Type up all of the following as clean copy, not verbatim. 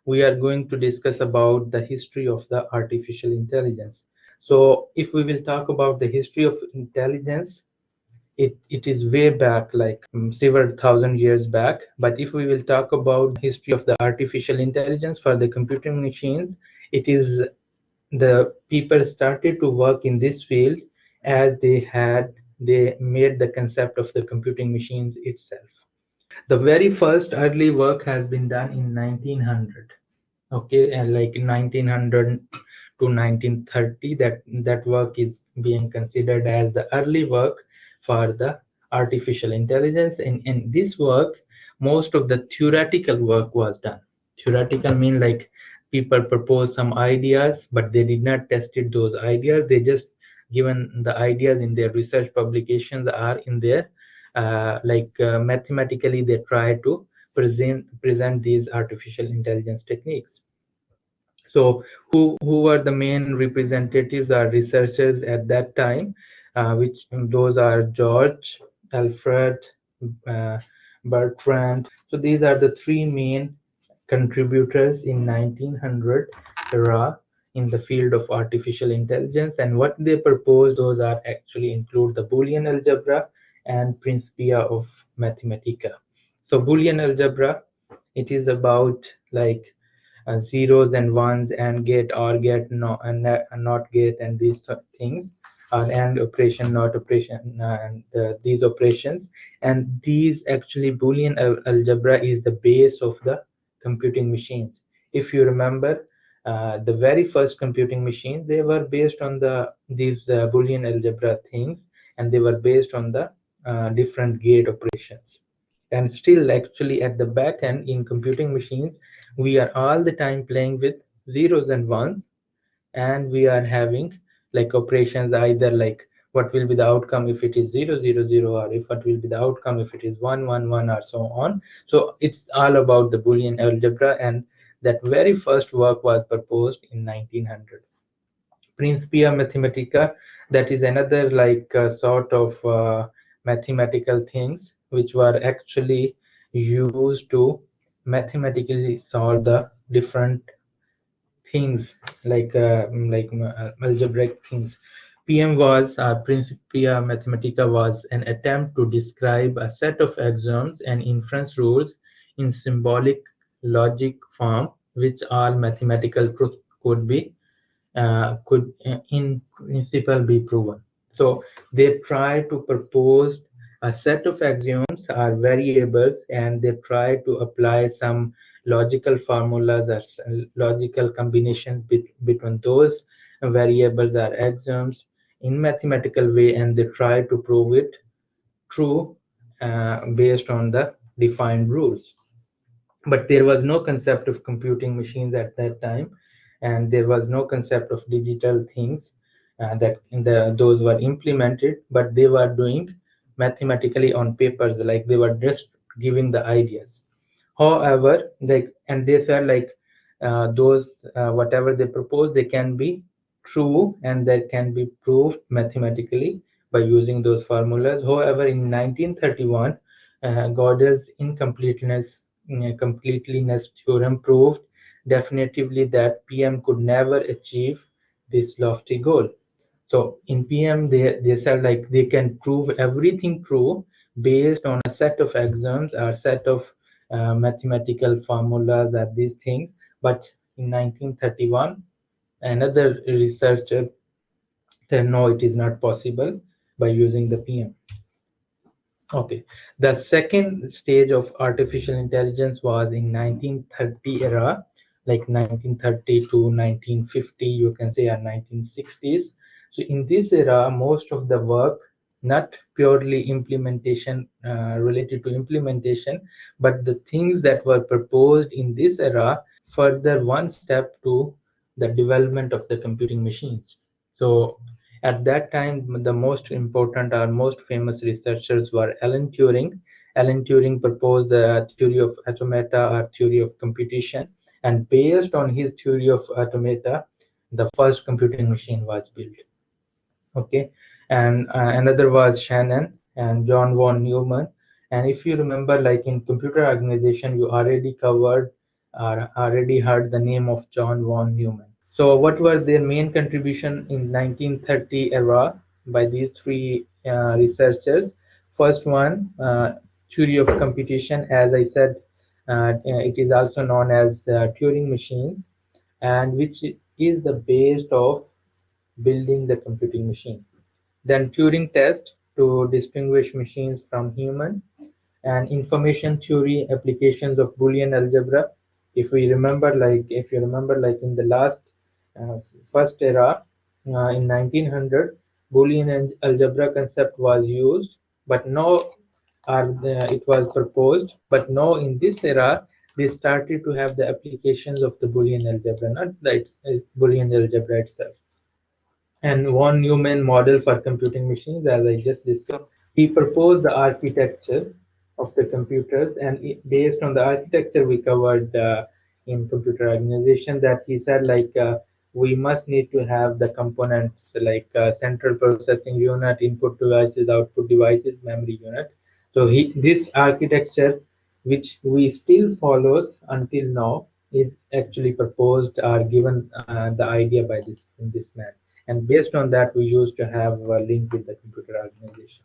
we are going to discuss about the history of the artificial intelligence. So if we will talk about the history of intelligence, it is way back, like several thousand years back. But if we will talk about the history of the artificial intelligence for the computing machines, it is the people started to work in this field as they made the concept of the computing machines itself. The very first early work has been done in 1900. Okay, and like 1900 to 1930, that work is being considered as the early work for the artificial intelligence. And in this work, most of the theoretical work was done. Theoretical mean like people propose some ideas, but they did not test it, those ideas. They just given the ideas in their research publications are in there, mathematically they try to present these artificial intelligence techniques. So who were the main representatives or researchers at that time? Which those are George, Alfred, uh, Bertrand. So these are the three main contributors in 1900 era in the field of artificial intelligence. And what they propose, those are actually include the Boolean algebra and Principia of Mathematica. So Boolean algebra, it is about like zeros and ones, and get, or get, no, and not get, and these things, and operation, not operation, and these operations. And these actually Boolean algebra is the base of the computing machines. If you remember, the very first computing machines, they were based on these Boolean algebra things, and they were based on the different gate operations. And still actually at the back end in computing machines, we are all the time playing with zeros and ones, and we are having like operations, either like what will be the outcome if it is 0 0 0, or if what will be the outcome if it is 1 1 1, or so on. So it's all about the Boolean algebra, and that very first work was proposed in 1900. Principia Mathematica, that is another like sort of mathematical things which were actually used to mathematically solve the different things, algebraic things. Principia Mathematica was an attempt to describe a set of axioms and inference rules in symbolic logic form, which all mathematical truth could in principle be proven. So they try to propose a set of axioms or variables, and they try to apply some logical formulas or logical combinations between those variables or axioms in mathematical way, and they try to prove it true based on the defined rules. But there was no concept of computing machines at that time, and there was no concept of digital things that those were implemented, but they were doing mathematically on papers, like they were just giving the ideas. However, like, and they said like those whatever they propose, they can be true and that can be proved mathematically by using those formulas. However, in 1931, Gödel's completeness theorem proved definitively that PM could never achieve this lofty goal. So in PM, they said like they can prove everything true based on a set of axioms or set of mathematical formulas or these things. But in 1931, another researcher said no, it is not possible by using the PM. Okay, the second stage of artificial intelligence was in 1930 era, like 1930 to 1950, you can say, or 1960s. So in this era, most of the work, not purely implementation related to implementation, but the things that were proposed in this era further one step to the development of the computing machines. So at that time, the most important or most famous researchers were Alan Turing. Alan Turing proposed the theory of automata or theory of computation, and based on his theory of automata, the first computing machine was built. Okay, and another was Shannon and Jhon von Neumann. And if you remember, like in computer organization, you already covered already heard the name of Jhon von Neumann. So what were their main contribution in 1930 era by these three researchers? First one, theory of computation. As I said, it is also known as Turing machines, and which is the base of building the computing machine. Then Turing test to distinguish machines from human, and information theory applications of Boolean algebra. If you remember, like in the last first era, in 1900, Boolean algebra concept was used, but no, it was proposed, but no, in this era, they started to have the applications of the Boolean algebra, not the Boolean algebra itself. And von Neumann model for computing machines, as I just discussed. He proposed the architecture of the computers, and based on the architecture we covered in computer organization, that he said like we must need to have the components like central processing unit, input devices, output devices, memory unit. So this architecture, which we still follows until now, is actually proposed or given the idea by this man, and based on that we used to have a link with the computer organization.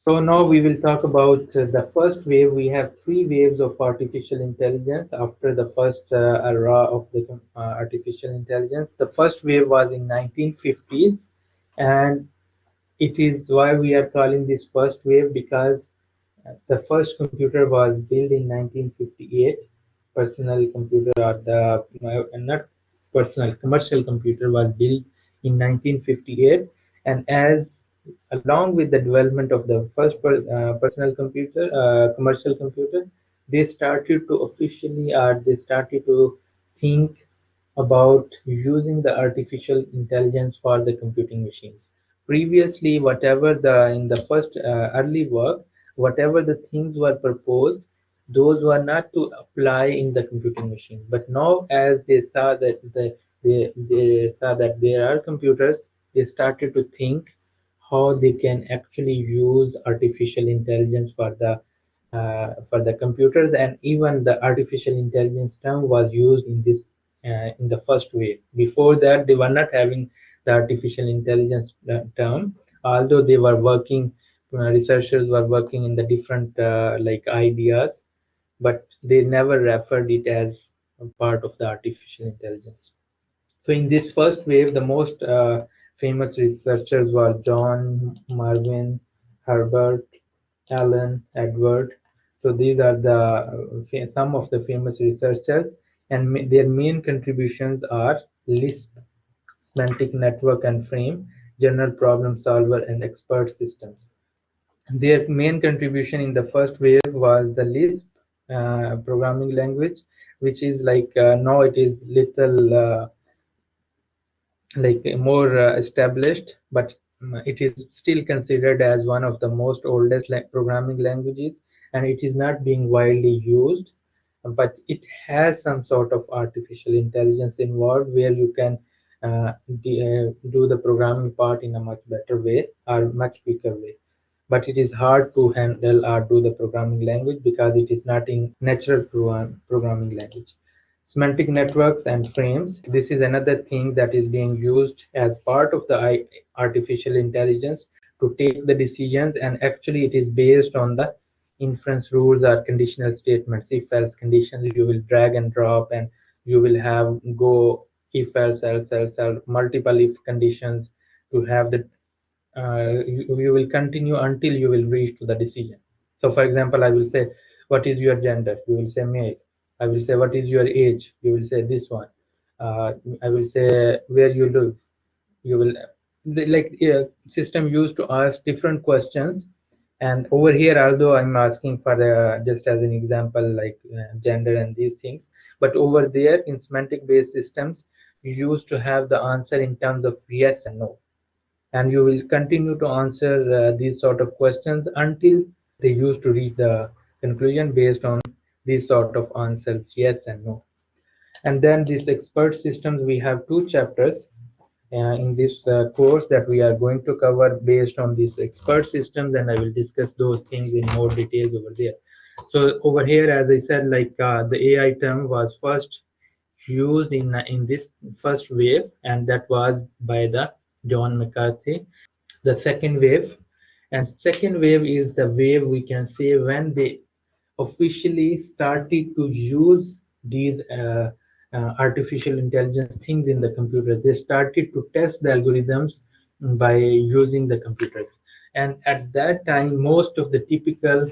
So now we will talk about the first wave. We have three waves of artificial intelligence after the first era of the artificial intelligence. The first wave was in 1950s, and it is why we are calling this first wave, because the first computer was built in 1958. Personal computer, or the not personal, commercial computer was built in 1958, and as along with the development of the first personal computer, commercial computer, they started to officially, or they started to think about using the artificial intelligence for the computing machines. Previously, whatever the in the first early work, whatever the things were proposed, those were not to apply in the computing machine. But now, as they saw that they saw that there are computers, they started to think how they can actually use artificial intelligence for the computers, and even the artificial intelligence term was used in this in the first wave. Before that, they were not having the artificial intelligence term, although they were working. Researchers were working in the different like ideas, but they never referred it as a part of the artificial intelligence. So in this first wave, the most famous researchers were Jhon, Marvin, Herbert, Allan, Edward. So these are the some of the famous researchers, and their main contributions are Lisp, semantic network and frame, general problem solver, and expert systems. Their main contribution in the first wave was the Lisp programming language, which is like now it is little like more established, but it is still considered as one of the most oldest programming languages, and it is not being widely used, but it has some sort of artificial intelligence involved, where you can do the programming part in a much better way or much quicker way. But it is hard to handle or do the programming language because it is not in natural programming language. Semantic networks and frames. This is another thing that is being used as part of the artificial intelligence to take the decisions, and actually it is based on the inference rules or conditional statements. If else conditions, you will drag and drop, and you will have go if else multiple if conditions to have the you will continue until you will reach to the decision. So for example, I will say, what is your gender? You will say male. I will say, what is your age? You will say this one. I will say, where you live. You will like system used to ask different questions. And over here, although I'm asking for just as an example, like gender and these things, but over there in semantic based systems, you used to have the answer in terms of yes and no, and you will continue to answer these sort of questions until they used to reach the conclusion based on these sort of answers, yes and no. And then these expert systems, we have two chapters in this course that we are going to cover based on these expert systems, and I will discuss those things in more details over there. So over here, as I said, like the AI term was first used in this first wave, and that was by the John McCarthy. The second wave, and second wave is the wave we can say when they officially started to use these artificial intelligence things in the computer. They started to test the algorithms by using the computers. And at that time, most of the typical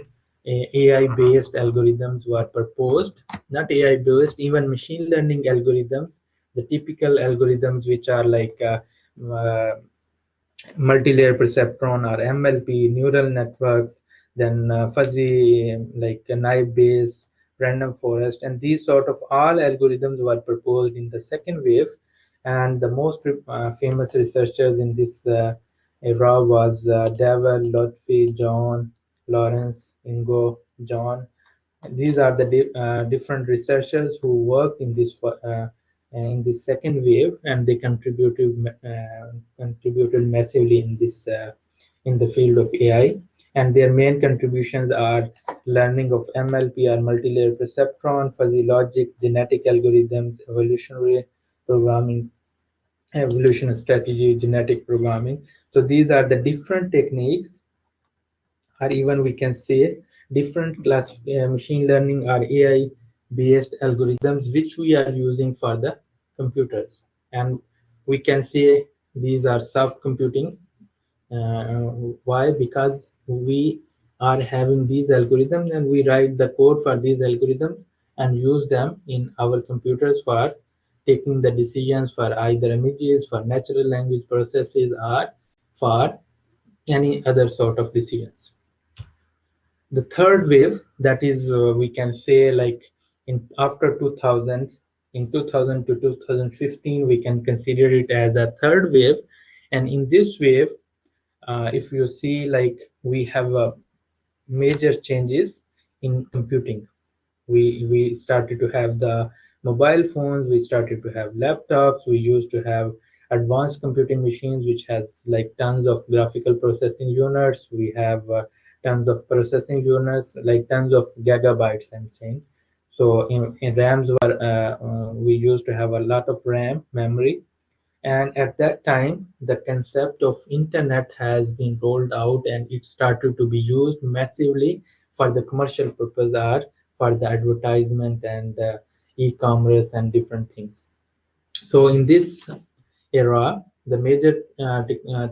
AI-based algorithms were proposed, not AI-based, even machine learning algorithms, the typical algorithms which are like uh, multi-layer perceptron or MLP, neural networks, then fuzzy like naive Bayes, random forest, and these sort of all algorithms were proposed in the second wave. And the most famous researchers in this era was Dever, Lotfi, Jhon, Lawrence, Ingo, Jhon. These are the different researchers who worked in this second wave, and they contributed massively in the field of AI. And their main contributions are learning of MLP or multi-layer perceptron, fuzzy logic, genetic algorithms, evolutionary programming, evolution strategy, genetic programming. So these are the different techniques, or even we can say different class machine learning or AI based algorithms which we are using for the computers. And we can say these are soft computing. Why? Because we are having these algorithms and we write the code for these algorithms and use them in our computers for taking the decisions for either images, for natural language processes, or for any other sort of decisions. The third wave, that is we can say like in after 2000, in 2000 to 2015, we can consider it as a third wave. And in this wave, if you see, like we have major changes in computing. We started to have the mobile phones, we started to have laptops, we used to have advanced computing machines which has like tons of graphical processing units. We have tons of processing units, like tons of gigabytes, I'm saying. So in rams were we used to have a lot of ram memory. And at that time, the concept of internet has been rolled out and it started to be used massively for the commercial purpose, or for the advertisement and e-commerce and different things. So in this era, the major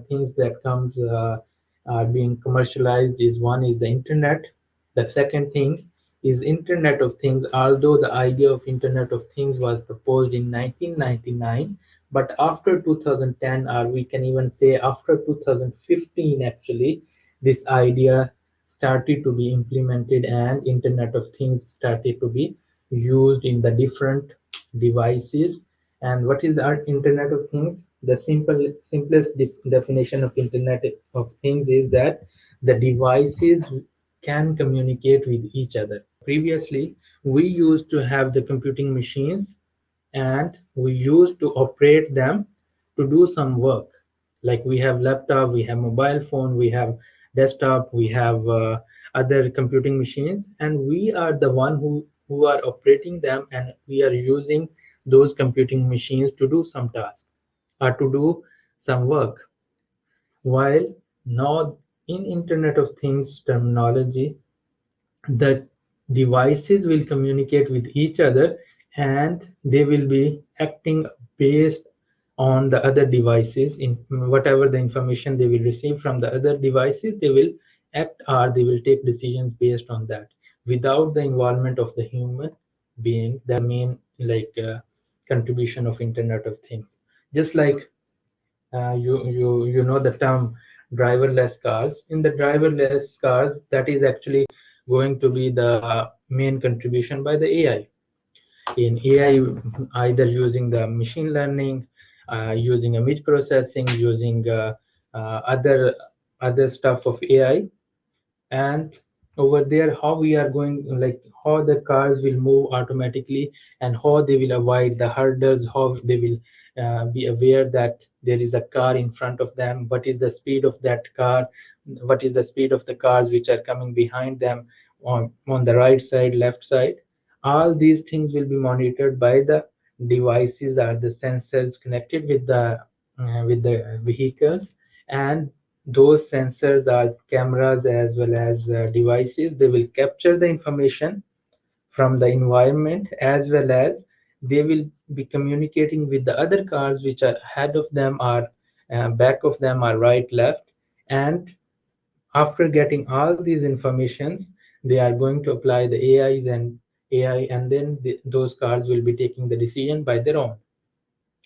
things that comes are being commercialized is, one is the internet. The second thing is Internet of Things. Although the idea of Internet of Things was proposed in 1999, but after 2010, or we can even say after 2015, actually, this idea started to be implemented and Internet of Things started to be used in the different devices. And what is the Internet of Things? The simplest definition of Internet of Things is that the devices can communicate with each other. Previously, we used to have the computing machines and we used to operate them to do some work. Like we have laptop, we have mobile phone, we have desktop, we have other computing machines, and we are the one who are operating them, and we are using those computing machines to do some task or to do some work. While now in Internet of Things terminology, the devices will communicate with each other and they will be acting based on the other devices. In whatever the information they will receive from the other devices, they will act or they will take decisions based on that without the involvement of the human being. The main like contribution of Internet of Things. Just like you know the term driverless cars. In the driverless cars, that is actually going to be the main contribution by the AI. In AI, either using the machine learning, using image processing, using other stuff of AI. And over there, how we are going, like how the cars will move automatically and how they will avoid the hurdles, how they will be aware that there is a car in front of them, what is the speed of that car, what is the speed of the cars which are coming behind them, on the right side, left side. All these things will be monitored by the devices or the sensors connected with the vehicles, and those sensors are cameras as well as devices. They will capture the information from the environment, as well as they will be communicating with the other cars which are ahead of them or back of them or right, left. And after getting all these informations, they are going to apply the AIs and AI, and then those cars will be taking the decision by their own.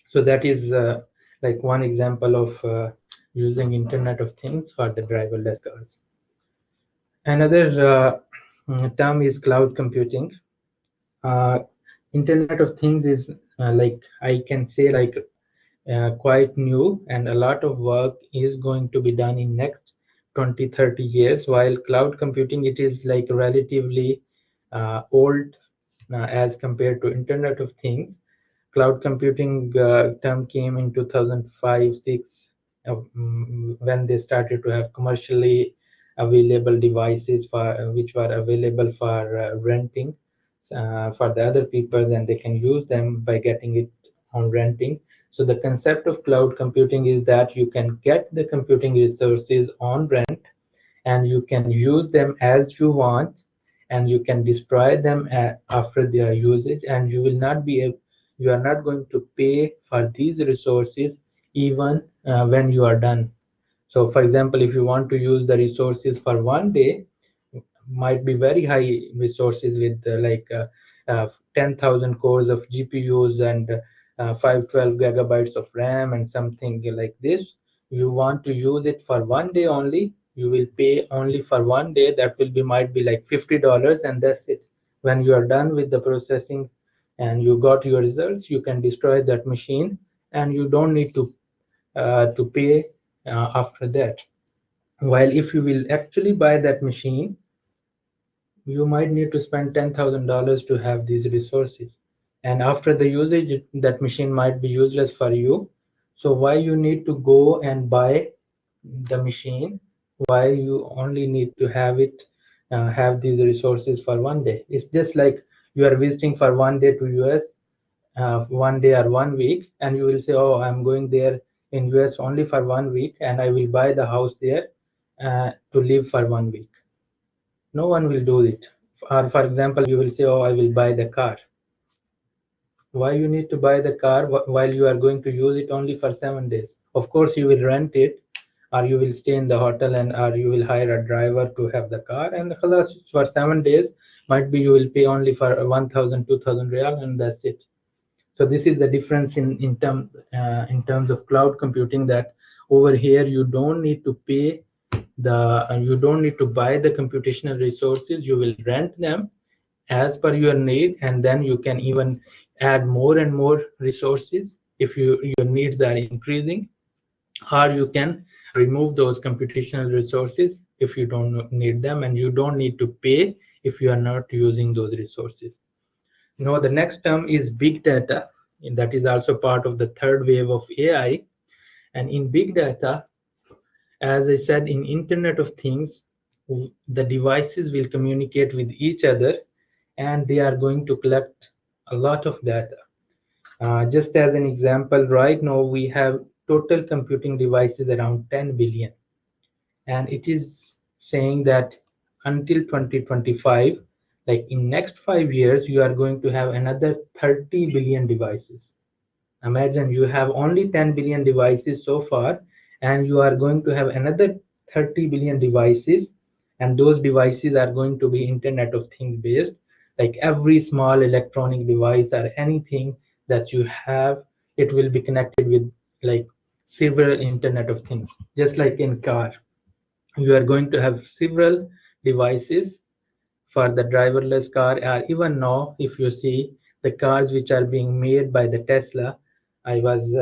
So that is like one example of using Internet of Things for the driverless cars. Another term is cloud computing. uh, Internet of Things is like, I can say, like quite new, and a lot of work is going to be done in next 20-30 years, while cloud computing, it is like relatively old as compared to Internet of Things. Cloud computing term came in 2005-6 when they started to have commercially available devices for which were available for renting for the other people, and they can use them by getting it on renting. So the concept of cloud computing is that you can get the computing resources on rent, and you can use them as you want, and you can destroy them after their usage, and you are not going to pay for these resources even when you are done. So for example, if you want to use the resources for one day, might be very high resources with 10,000 cores of GPUs and 512 gigabytes of RAM and something like this. You want to use it for one day only, you will pay only for one day. That will be, might be like $50, and that's it. When you are done with the processing and you got your results, you can destroy that machine, and you don't need to pay after that. While if you will actually buy that machine, you might need to spend $10,000 to have these resources, and after the usage, that machine might be useless for you. So why you need to go and buy the machine? Why you only need to have these resources for one day? It's just like you are visiting for one day to US, one day or 1 week, and you will say, oh, I'm going there in US only for 1 week, and I will buy the house there to live for 1 week. No one will do it. Or for example, you will say, oh, I will buy the car. Why you need to buy the car while you are going to use it only for 7 days? Of course, you will rent it, or you will stay in the hotel, and or you will hire a driver to have the car, and for 7 days, might be you will pay only for 1,000, 2,000 real, and that's it. So this is the difference in terms of cloud computing, that over here you don't need to pay you don't need to buy the computational resources. You will rent them as per your need, and then you can even add more and more resources if your needs are increasing, or you can remove those computational resources if you don't need them, and you don't need to pay if you are not using those resources. The next term is big data, and that is also part of the third wave of AI. And in big data, as I said, in Internet of Things, the devices will communicate with each other, and they are going to collect a lot of data. Just as an example, right now we have total computing devices around 10 billion, and it is saying that until 2025, like in next 5 years, you are going to have another 30 billion devices. Imagine, you have only 10 billion devices so far, and you are going to have another 30 billion devices, and those devices are going to be Internet of Things based. Like every small electronic device or anything that you have, it will be connected with like several Internet of Things. Just like in car, you are going to have several devices for the driverless car. Or even now, if you see the cars which are being made by the Tesla, I was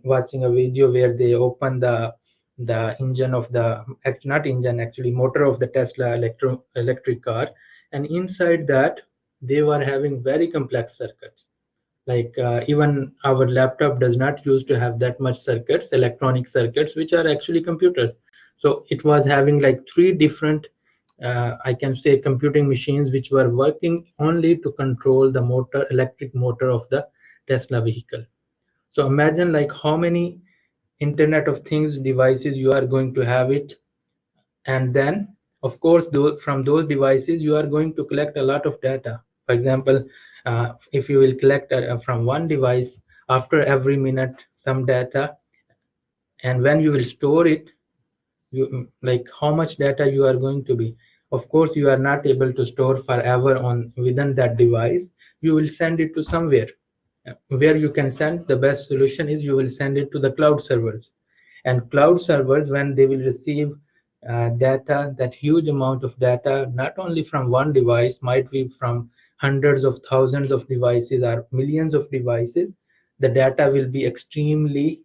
watching a video where they open the engine of the, not engine, actually motor of the Tesla electric car, and inside that they were having very complex circuits. Like even our laptop does not use to have that much circuits, electronic circuits, which are actually computers. So it was having like three different I can say computing machines which were working only to control the motor, electric motor of the Tesla vehicle. So imagine like how many Internet of Things devices you are going to have it, and then of course from those devices you are going to collect a lot of data. For example, if you will collect from one device after every minute some data, and when you will store it, you like how much data you are going to be. Of course you are not able to store forever on within that device. You will send it to somewhere. Where you can send, the best solution is you will send it to the cloud servers. And cloud servers, when they will receive data, that huge amount of data, not only from one device, might be from hundreds of thousands of devices or millions of devices, the data will be extremely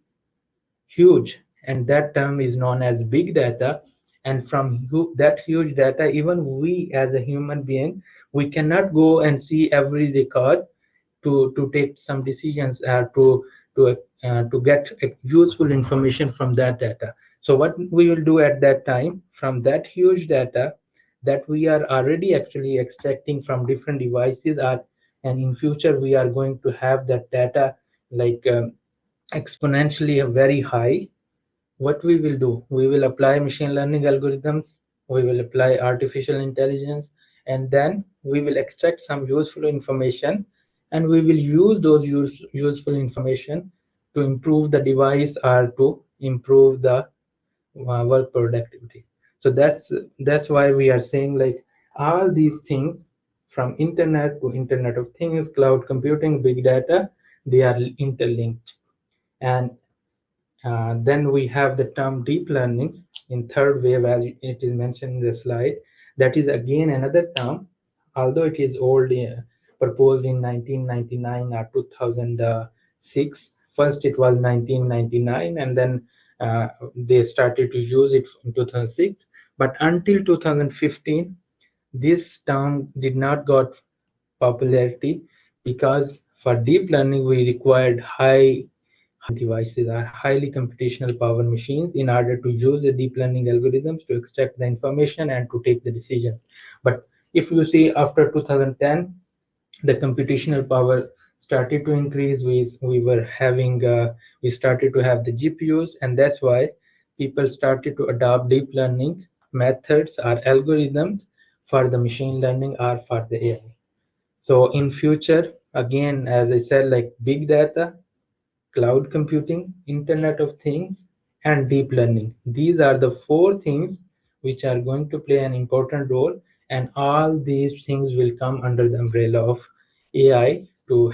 huge, and that term is known as big data. And from that huge data, even we as a human being, we cannot go and see every record to take some decisions, to get useful information from that data. So what we will do at that time, from that huge data that we are already actually extracting from different devices, are and in future we are going to have that data like exponentially very high. What we will do, we will apply machine learning algorithms, we will apply artificial intelligence, and then we will extract some useful information, and we will use those useful information to improve the device or to improve the work productivity. So that's why we are saying like all these things, from internet to internet of things, cloud computing, big data, they are interlinked. And then we have the term deep learning in third wave, as it is mentioned in the slide. That is again another term, although it is old, proposed in 1999 or 2006. First it was 1999, and then they started to use it in 2006. But until 2015, this term did not got popularity, because for deep learning we required high devices are highly computational power machines in order to use the deep learning algorithms to extract the information and to take the decision. But if you see after 2010, the computational power started to increase. We started to have the GPUs, and that's why people started to adopt deep learning methods or algorithms for the machine learning or for the AI. So in future, again, as I said, like big data, cloud computing, Internet of Things, and deep learning. These are the four things which are going to play an important role, and all these things will come under the umbrella of AI to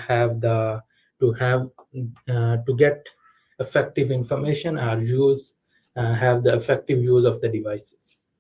get effective information or have the effective use of the devices.